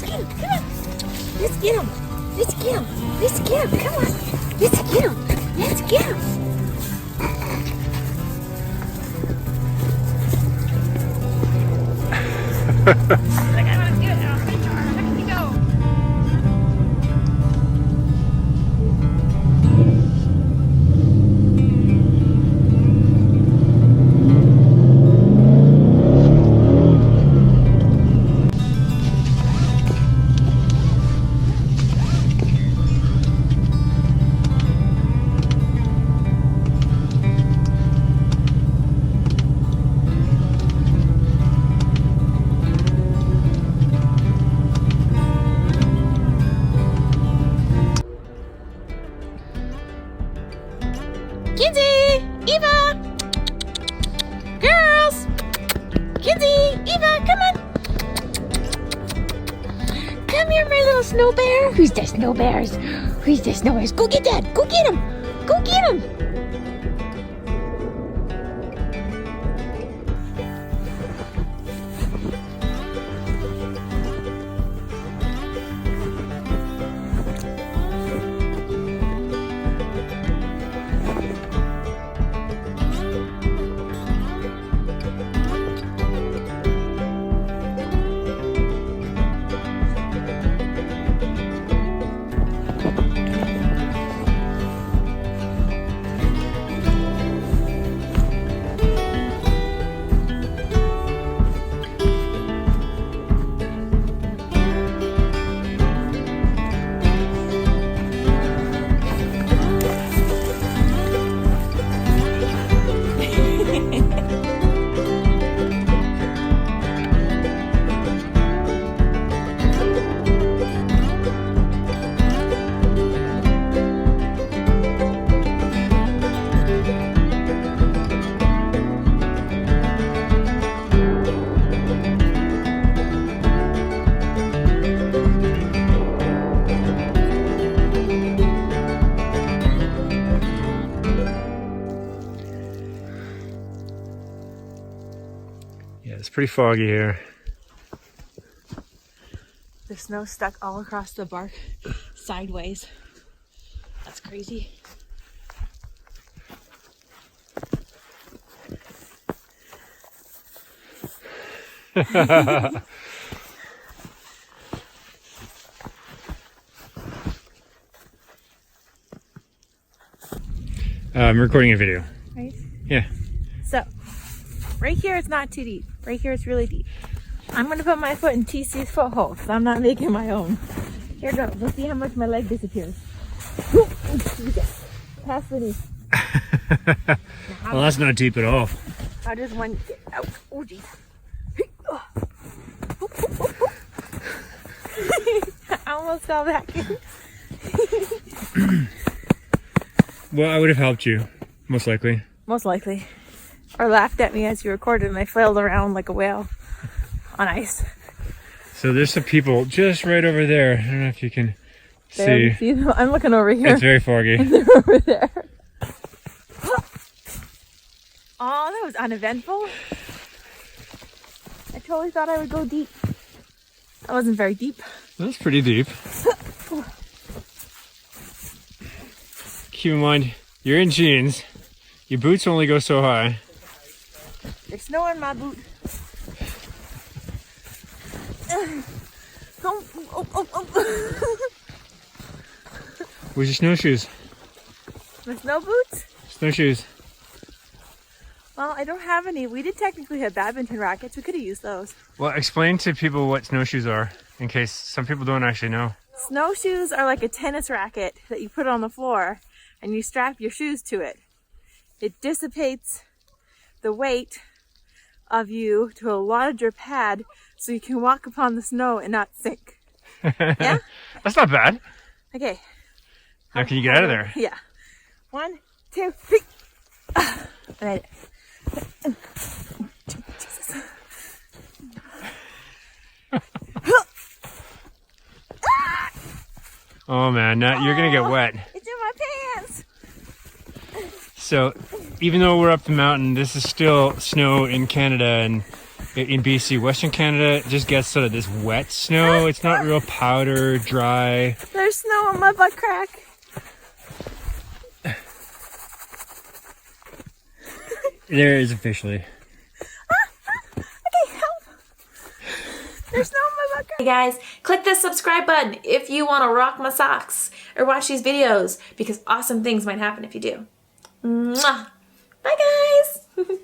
get him. Come on. Let's get him. Let's get him. Let's get him. Come on. Let's get him. Let's get him. I gotta do it now. Let me go. Kinsey! Eva! Girls! Kinsey! Eva, come on! Come here, my little snow bear. Who's the snow bears? Who's the snow bears? Go get Dad! Go get him! Go get him! Yeah, it's pretty foggy here. The snow stuck all across the bark sideways. That's crazy. I'm recording a video. Right? Yeah. So, right here it's not too deep. Right here it's really deep. I'm going to put my foot in TC's foothold because I'm not making my own. Here goes. Let's see how much my leg disappears. Pass the knee. Well, that's not deep at all. I just want to get out. Oh, geez. I almost fell back in. Well, I would have helped you, most likely. Most likely. Or laughed at me as you recorded and I flailed around like a whale on ice. So there's some people just right over there. I don't know if you can see. See them? I'm looking over here. It's very foggy. They're over there. Oh, that was uneventful. I totally thought I would go deep. That wasn't very deep. That's pretty deep. Keep in mind, you're in jeans. Your boots only go so high. There's snow in my boot. Where's your snowshoes? My snow boots? Snowshoes. Well, I don't have any. We did technically have badminton rackets. We could have used those. Well, explain to people what snowshoes are, in case some people don't actually know. Snowshoes are like a tennis racket that you put on the floor and you strap your shoes to it. It dissipates the weight of you to a larger pad so you can walk upon the snow and not sink. Yeah? That's not bad. Okay. Now can you get out of there? Yeah. 1, 2, 3. I made it. Jesus. Oh man, now you're gonna get wet. It's in my pants. So even though we're up the mountain, this is still snow in Canada, and in BC, Western Canada, it just gets sort of this wet snow. It's not real powder, dry. There's snow on my butt crack. There is officially. Okay, help. There's snow on my butt crack. Hey guys, click this subscribe button if you want to rock my socks or watch these videos, because awesome things might happen if you do. Mwah. Bye guys.